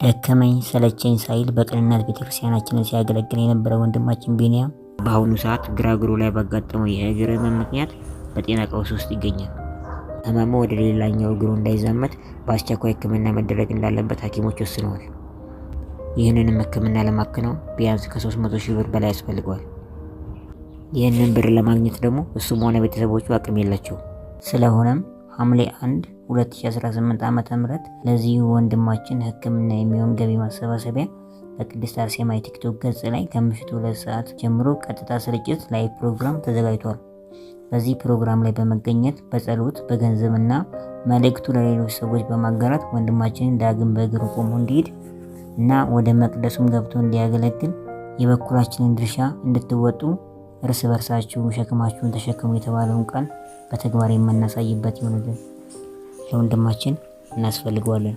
ደከመኝ ሰለቸኝ ሳይል በቅንነት ቤተክርስቲያናችንን ሲያገለግል የነበረ ወንድማችን ቢኒያም በአሁኑ ሰዓት ግራ እግሩ ላይ ባጋጠመው የእግር ህመም ምክንያት በጤና ቀውስ ውስጥ ይገኛል። ህመሙ ወደ ሌላኛው እግሩ እንዳይዛመት በአስቸኳይ ህክምና መደረግ እንዳለበት ሐኪሞች ወስነዋል። ይህንንም ህክምና ለማከናወን ቢያንስ ከ300,000 ብር በላይ ያስፈልገዋል። ይህንን ብር ለማግኘት ደግሞ እሱም ሆነ ቤተሰቦቹ አቅም የላቸው። ስለሆነም ሐምሌ 1 2018 ዓ.ም ለዚህ ወንድማችን ህክምና የሚሆን ገቢ ማሰባሰቢያ በቅድስት አርሴማ የቲክቶክ ገጽ ላይ ከምሽቱ 2 ሰዓት ጀምሮ ቀጥታ ስርጭት ላይ ፕሮግራም ተዘጋጅቷል። በዚህ ፕሮግራም ላይ በመገኘት በጸሎት በገንዘብና መልእክቱ ለሌሎች ሰዎች በማጋራት ወንድማችንን ዳግም በእግሩ ቆሞ እንዲሄድ እና ወደ መቅደሱም ገብቶ እንዲያገለግል የበኩላችንን ድርሻ እንድትወጡ እርስ በርሳችሁ ሸክማችሁን ተሸክሙ የተባለውን ቃል በተግባር የምናሳይበት ይሆንልን። ለወንድማችን እናስፈልገዋለን።